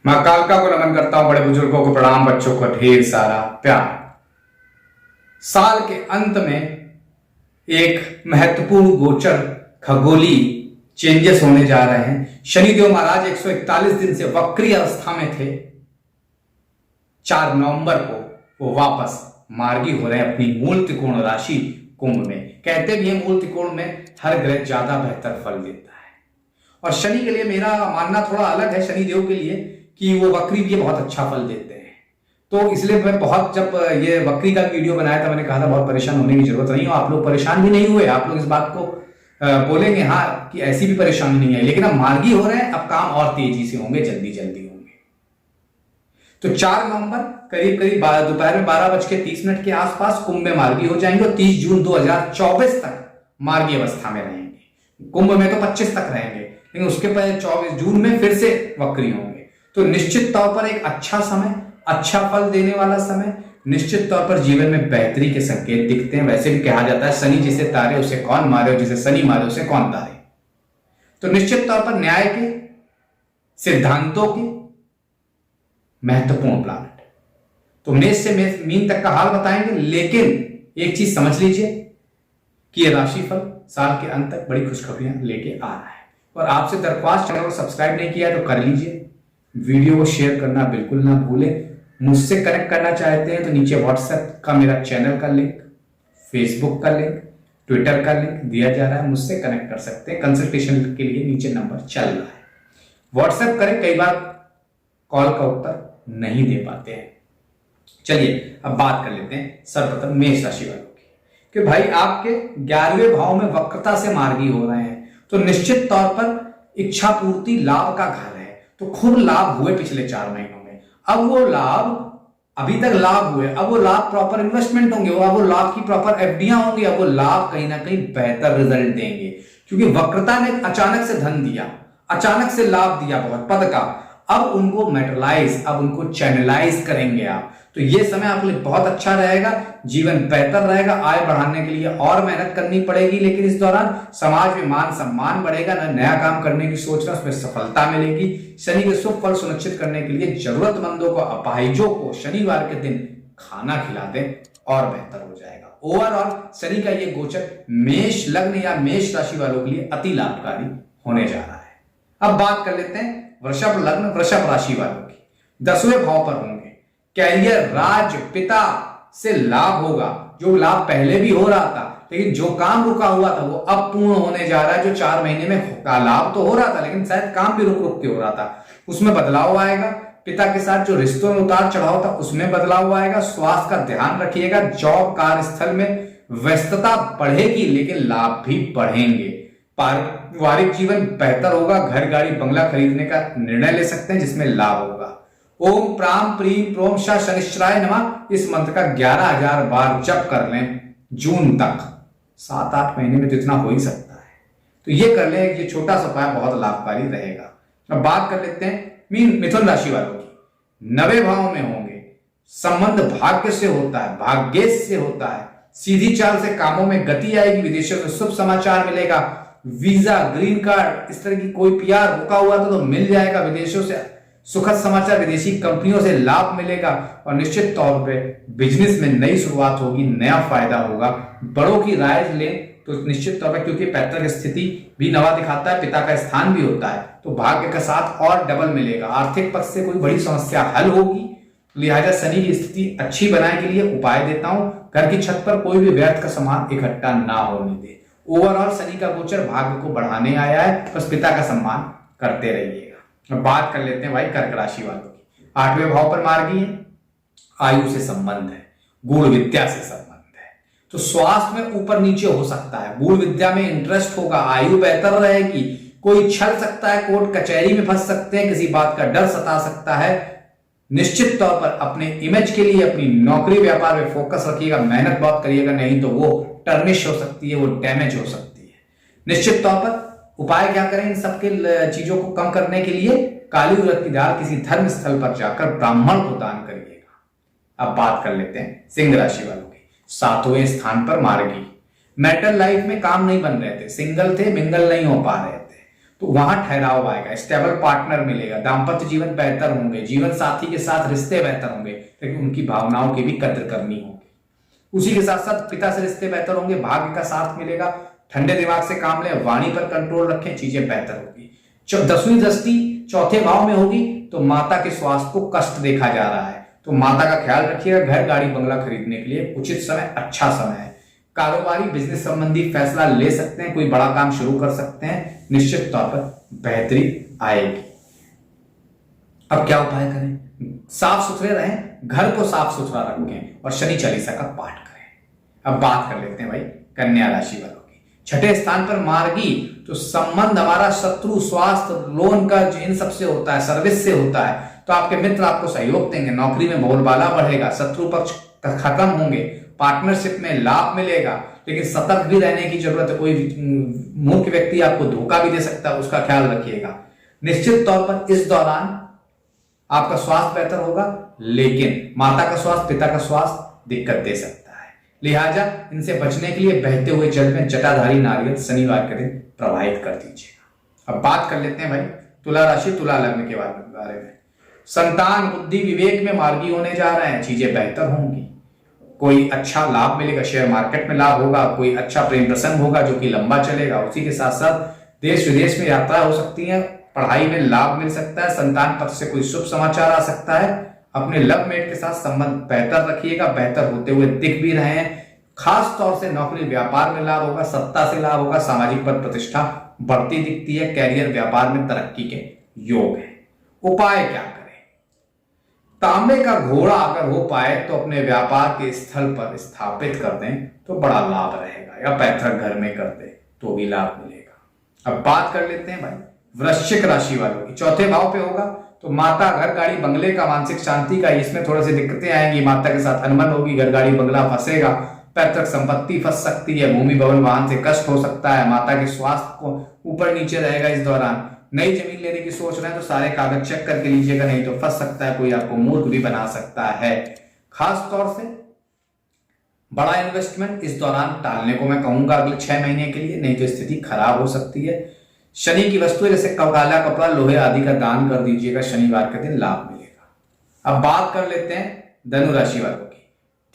मां कालका को नमन करता हूं, बड़े बुजुर्गों को प्रणाम, बच्चों को ढेर सारा प्यार। साल के अंत में एक महत्वपूर्ण गोचर खगोली चेंजेस होने जा रहे हैं। शनिदेव महाराज 141 दिन से वक्री अवस्था में थे। 4 नवंबर को वो वापस मार्गी हो रहे हैं अपनी मूल त्रिकोण राशि कुंभ में। कहते भी हैं मूल त्रिकोण में हर ग्रह ज्यादा बेहतर फल देता है। और शनि के लिए मेरा मानना थोड़ा अलग है, शनिदेव के लिए, कि वो वक्री भी बहुत अच्छा फल देते हैं। तो इसलिए मैं जब ये वक्री का वीडियो बनाया था, मैंने कहा था बहुत परेशान होने की जरूरत नहीं हो। आप लोग परेशान भी नहीं हुए, आप लोग इस बात को बोलेंगे हाँ कि ऐसी भी परेशानी नहीं है। लेकिन अब मार्गी हो रहे हैं, अब काम और तेजी से होंगे, जल्दी जल्दी होंगे। तो 4 नवंबर करीब करीब दोपहर में 12:30 के आसपास कुंभ में मार्गी हो जाएंगे और 30 जून 2024 तक मार्गी अवस्था में रहेंगे। कुंभ में तो 25 तक रहेंगे, लेकिन उसके पहले 24 जून में फिर से वक्री होंगे। तो निश्चित तौर पर एक अच्छा समय, अच्छा फल देने वाला समय। निश्चित तौर पर जीवन में बेहतरी के संकेत दिखते हैं। वैसे भी कहा जाता है शनि जिसे तारे उसे कौन मारे, और जिसे शनि मारे उसे कौन तारे। तो निश्चित तौर पर न्याय के, सिद्धांतों के महत्वपूर्ण प्लानेट। तो मेष से मीन तक का हाल बताएंगे, लेकिन एक चीज समझ लीजिए कि यह राशिफल साल के अंत तक बड़ी खुशखबरियां लेके आ रहा है। और आपसे दरख्वास्त, चैनल को सब्सक्राइब नहीं किया तो कर लीजिए, वीडियो को शेयर करना बिल्कुल ना भूलें। मुझसे कनेक्ट करना चाहते हैं तो नीचे व्हाट्सएप का मेरा चैनल का लिंक, फेसबुक का लिंक, ट्विटर का लिंक दिया जा रहा है, मुझसे कनेक्ट कर सकते हैं। कंसल्टेशन के लिए नीचे नंबर चल रहा है, व्हाट्सएप करें। कई बार कॉल का उत्तर नहीं दे पाते हैं। चलिए अब बात कर लेते हैं सर्वप्रथम मेष राशि वालों की, कि भाई आपके 11वें भाव में वक्रता से मार्गी हो रहे हैं। तो निश्चित तौर पर इच्छा पूर्ति लाभ का घर है। तो खूब लाभ हुए पिछले 4 महीनों में। अब वो लाभ, अभी तक लाभ हुए, अब वो लाभ प्रॉपर इन्वेस्टमेंट होंगे, अब वो लाभ की प्रॉपर एफडीआं होंगी, अब वो लाभ कहीं ना कहीं बेहतर रिजल्ट देंगे। क्योंकि वक्रता ने अचानक से धन दिया, अचानक से लाभ दिया बहुत पद का। अब उनको मेटरलाइज, अब उनको चैनलाइज करेंगे आप। तो ये समय आपके लिए बहुत अच्छा रहेगा, जीवन बेहतर रहेगा। आय बढ़ाने के लिए और मेहनत करनी पड़ेगी, लेकिन इस दौरान समाज में मान सम्मान बढ़ेगा। नया काम करने की सोच रहा, उसमें सफलता मिलेगी। शनि के शुभ फल सुनिश्चित करने के लिए जरूरतमंदों को, अपाहिजों को शनिवार के दिन खाना खिला दें और बेहतर हो जाएगा। ओवरऑल शनि का ये गोचर मेष लग्न या मेष राशि वालों के लिए अति लाभकारी होने जा रहा है। अब बात कर लेते हैं वृषभ लग्न, वृषभ राशि वालों की। 10वें भाव पर होंगे। कैरियर, राज, पिता से लाभ होगा। जो लाभ पहले भी हो रहा था, लेकिन जो काम रुका हुआ था वो अब पूर्ण होने जा रहा है। जो 4 महीने में लाभ तो हो रहा था, लेकिन शायद काम भी रुक रुक के हो रहा था, उसमें बदलाव आएगा। पिता के साथ जो रिश्तों में उतार चढ़ाव था, उसमें बदलाव आएगा। स्वास्थ्य का ध्यान रखिएगा। जॉब, कार्यस्थल में व्यस्तता बढ़ेगी, लेकिन लाभ भी बढ़ेंगे। पारिवारिक जीवन बेहतर होगा। घर, गाड़ी, बंगला खरीदने का निर्णय ले सकते हैं, जिसमें लाभ होगा। ओम प्राम प्रीम प्रोम शाह शनिश्चराय नमः, इस मंत्र का 11,000 बार जप कर लें जून तक। 7-8 महीने में तो इतना हो ही सकता है, तो ये कर लें। ये छोटा सा उपाय बहुत लाभकारी रहेगा। अब बात कर लेते हैं मिथुन राशि वालों की। 9वें भाव में होंगे। संबंध भाग्य से होता है, भाग्येश से होता है। सीधी चाल से कामों में गति आएगी। विदेशों से शुभ समाचार मिलेगा। वीजा, ग्रीन कार्ड, इस तरह की कोई पीआर रुका हुआ था तो मिल जाएगा। विदेशों से सुखद समाचार, विदेशी कंपनियों से लाभ मिलेगा। और निश्चित तौर पे बिजनेस में नई शुरुआत होगी, नया फायदा होगा। बड़ों की राय लें तो निश्चित तौर पर, क्योंकि पैतृक स्थिति भी नवा दिखाता है, पिता का स्थान भी होता है, तो भाग्य के साथ और डबल मिलेगा। आर्थिक पक्ष से कोई बड़ी समस्या हल होगी। लिहाजा शनि की स्थिति अच्छी बनाने के लिए उपाय देता हूं। घर की छत पर कोई भी व्यर्थ का सामान इकट्ठा ना होने दे। ओवरऑल शनि का गोचर भाग्य को बढ़ाने आया है, बस पिता का सम्मान करते रहिएगा। अब बात कर लेते हैं भाई कर्क राशि वालों की। 8वें भाव पर मार्गी है। आयु से संबंध है, गुण विद्या से संबंध है। तो स्वास्थ्य में ऊपर नीचे हो सकता है, गुण विद्या में इंटरेस्ट होगा, आयु बेहतर रहेगी। कोई छल सकता है, कोर्ट कचहरी में फंस सकते हैं, किसी बात का डर सता सकता है। निश्चित तौर पर अपने इमेज के लिए, अपनी नौकरी व्यापार में फोकस रखिएगा, मेहनत बहुत करिएगा, नहीं तो वो टर्निश हो सकती है, वो डैमेज हो सकती है। निश्चित तौर पर उपाय क्या करें इन सबके चीजों को कम करने के लिए? काली उड़द की दाल किसी धर्म स्थल पर जाकर ब्राह्मण को दान करिएगा। अब बात कर लेते हैं सिंह राशि वालों की। 7वें स्थान पर मार्गी। मैरिटल लाइफ में काम नहीं बन रहे थे, सिंगल थे, मिंगल नहीं हो पा रहे थे, तो वहां ठहराव आएगा, स्टेबल पार्टनर मिलेगा, दाम्पत्य जीवन बेहतर होंगे, जीवन साथी के साथ रिश्ते बेहतर होंगे, लेकिन उनकी भावनाओं की भी कद्र करनी होगी। उसी के साथ साथ पिता से रिश्ते बेहतर होंगे, भाग्य का साथ मिलेगा, ठंडे दिमाग से काम लें, वाणी पर कंट्रोल रखें, चीजें बेहतर होगी। 10वीं दृष्टि चौथे भाव में होगी तो माता के स्वास्थ्य को कष्ट देखा जा रहा है, तो माता का ख्याल रखिएगा। घर गाड़ी बंगला खरीदने के लिए उचित समय, अच्छा समय है। कारोबारी बिजनेस संबंधी फैसला ले सकते हैं, कोई बड़ा काम शुरू कर सकते हैं, निश्चित तौर पर बेहतरी आएगी। अब क्या उपाय करें? साफ सुथरे रहें, घर को साफ सुथरा रखें और शनि चालीसा का पाठ करें। अब बात कर लेते हैं भाई कन्या राशि वालों की। छठे स्थान पर मार्गी, तो संबंध हमारा शत्रु, स्वास्थ्य, लोन का इन सबसे होता है, सर्विस से होता है, तो आपके मित्र आपको सहयोग देंगे, नौकरी में बोलबाला बढ़ेगा, शत्रु पक्ष खत्म होंगे, पार्टनरशिप में लाभ मिलेगा, लेकिन सतर्क भी रहने की जरूरत है। कोई मूर्ख व्यक्ति आपको धोखा भी दे सकता है, उसका ख्याल रखिएगा। निश्चित तौर पर इस दौरान आपका स्वास्थ्य बेहतर होगा, लेकिन माता का स्वास्थ्य, पिता का स्वास्थ्य दिक्कत दे सकता है, लिहाजा इनसे बचने के लिए बहते हुए जल में जटाधारी नारियल शनिवार के दिन प्रवाहित कर दीजिएगा। अब बात कर लेते हैं भाई तुला राशि, तुला लग्न के बारे में। संतान, बुद्धि, विवेक में मार्गी होने जा रहे हैं, चीजें बेहतर होंगी, कोई अच्छा लाभ मिलेगा, शेयर मार्केट में लाभ होगा, कोई अच्छा प्रेम प्रसंग होगा जो कि लंबा चलेगा। उसी के साथ साथ देश विदेश में यात्रा हो सकती है, पढ़ाई में लाभ मिल सकता है, संतान पक्ष से कोई शुभ समाचार आ सकता है। अपने लव मेट के साथ संबंध बेहतर रखिएगा, बेहतर होते हुए दिख भी रहे हैं। खास तौर से नौकरी व्यापार में लाभ होगा, सत्ता से लाभ होगा, सामाजिक पद प्रतिष्ठा बढ़ती दिखती है, कैरियर व्यापार में तरक्की के योग है। उपाय क्या करें? तांबे का घोड़ा अगर हो पाए तो अपने व्यापार के स्थल पर स्थापित कर दें तो बड़ा लाभ रहेगा, या पैतृक घर में कर दे तो भी लाभ मिलेगा। अब बात कर लेते हैं भाई वृश्चिक राशि वालों की। चौथे भाव पे होगा तो माता, घर, गाड़ी, बंगले का, मानसिक शांति का, इसमें थोड़ी सी दिक्कतें आएंगी, माता के साथ अनबन होगी, घर, गाड़ी, बंगला फंसेगा, पैतृक संपत्ति फंस सकती है, भूमि, भवन, वाहन से कष्ट हो सकता है, माता के स्वास्थ्य को ऊपर नीचे रहेगा इस दौरान। नई जमीन लेने की सोच रहे हैं तो सारे कागज चेक करके लीजिएगा, नहीं तो फंस सकता है, कोई आपको मूर्ख भी बना सकता है। खास तौर से बड़ा इन्वेस्टमेंट इस दौरान टालने को मैं कहूंगा अगले 6 महीने के लिए, नहीं तो स्थिति खराब हो सकती है। शनि की वस्तु जैसे काला कपड़ा, लोहे आदि का दान कर दीजिएगा, शनिवार के दिन लाभ मिलेगा। अब बात कर लेते हैं धनु राशि वालों की।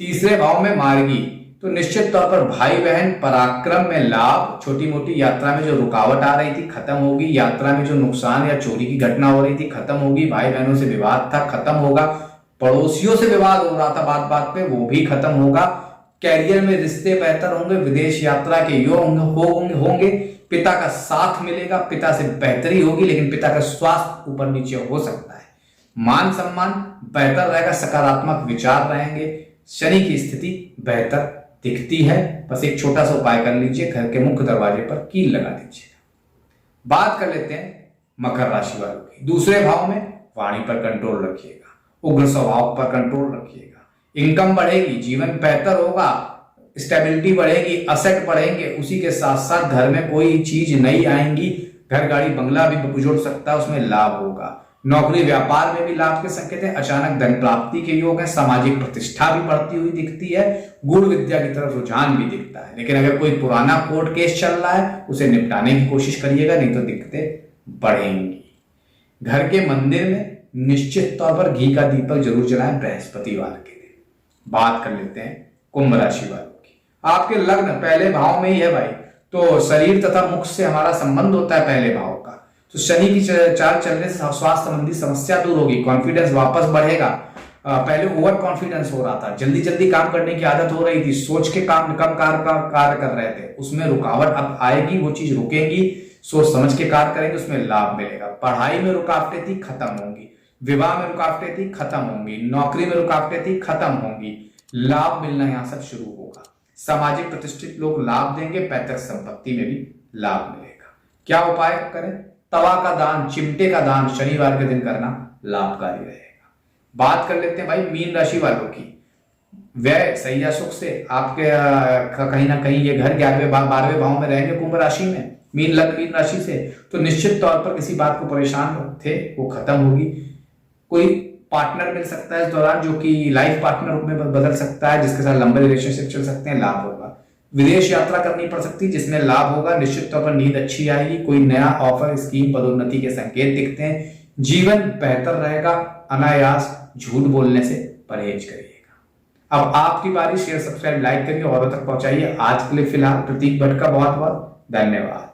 तीसरे भाव में मार्गी, तो निश्चित तौर पर भाई बहन पराक्रम में लाभ, छोटी मोटी यात्रा में जो रुकावट आ रही थी खत्म होगी, यात्रा में जो नुकसान या चोरी की घटना हो रही थी खत्म होगी, भाई बहनों से विवाद था खत्म होगा, पड़ोसियों से विवाद हो रहा था बात बात पे वो भी खत्म होगा, कैरियर में रिश्ते बेहतर होंगे, विदेश यात्रा के योग होंगे, पिता का साथ मिलेगा, पिता से बेहतरी होगी, लेकिन पिता का स्वास्थ्य ऊपर नीचे हो सकता है। मान सम्मान बेहतर रहेगा, सकारात्मक विचार रहेंगे, शनि की स्थिति बेहतर दिखती है। बस एक छोटा सा उपाय कर लीजिए, घर के मुख्य दरवाजे पर कील लगा दीजिए। बात कर लेते हैं मकर राशि वालों की। दूसरे भाव में वाणी पर कंट्रोल रखिएगा, उग्र स्वभाव पर कंट्रोल रखिएगा, इनकम बढ़ेगी, जीवन बेहतर होगा, स्टेबिलिटी बढ़ेगी, असेट बढ़ेंगे, उसी के साथ साथ घर में कोई चीज नई आएंगी, घर, गाड़ी, बंगला भी जुड़ सकता है, उसमें लाभ होगा। नौकरी व्यापार में भी लाभ के संकेत हैं, अचानक धन प्राप्ति के योग हैं, सामाजिक प्रतिष्ठा भी बढ़ती हुई दिखती है, गुण विद्या की तरफ रुझान भी दिखता है। लेकिन अगर कोई पुराना कोर्ट केस चल रहा है उसे निपटाने की कोशिश करिएगा, नहीं तो दिक्कतें बढ़ेंगी। घर के मंदिर में निश्चित तौर पर घी का दीपक जरूर जलाएं बृहस्पतिवार के दिन। बात कर लेते हैं कुंभ राशि वालों की। आपके लग्न पहले भाव में ही है भाई, तो शरीर तथा मुख से हमारा संबंध होता है पहले भाव का, तो शनि की चाल चलने से स्वास्थ्य संबंधी समस्या दूर होगी, कॉन्फिडेंस वापस बढ़ेगा। पहले ओवर कॉन्फिडेंस हो रहा था, जल्दी जल्दी काम करने की आदत हो रही थी, सोच के काम कम कार्य कर रहे थे, उसमें रुकावट अब आएगी, वो चीज रुकेगी, सोच समझ के कार्य करेंगे, उसमें लाभ मिलेगा। पढ़ाई में रुकावटें थी खत्म होंगी, विवाह में रुकावटें थी खत्म होंगी, नौकरी में रुकावटें थी खत्म होंगी, लाभ मिलना यहां सब शुरू होगा। सामाजिक प्रतिष्ठित लोग लाभ देंगे, पैतृक संपत्ति में भी लाभ मिलेगा। क्या उपाय करें? तवा का दान, चिमटे का दान शनिवार के दिन करना लाभकारी रहेगा। बात कर लेते हैं भाई मीन राशि वालों की। व्यय सही या सुख से आपके कहीं ना कहीं ये घर 11वें 12वें भाव में रहेंगे कुंभ राशि में, मीन लग्न मीन राशि से, तो निश्चित तौर पर किसी बात को परेशान थे वो खत्म होगी। कोई पार्टनर मिल सकता है इस दौरान जो कि लाइफ पार्टनर रूप में बदल सकता है, जिसके साथ लंबे रिलेशनशिप चल सकते हैं, लाभ होगा। विदेश यात्रा करनी पड़ सकती है जिसमें लाभ होगा, निश्चित तौर पर नींद अच्छी आएगी, कोई नया ऑफर, स्कीम, पदोन्नति के संकेत दिखते हैं, जीवन बेहतर रहेगा, अनायास झूठ बोलने से परहेज करिएगा। अब आपकी बारी, शेयर सब्सक्राइब लाइक करिए, औरों तक पहुंचाइए। आज के लिए फिलहाल प्रतीक भट्ट का बहुत बहुत धन्यवाद।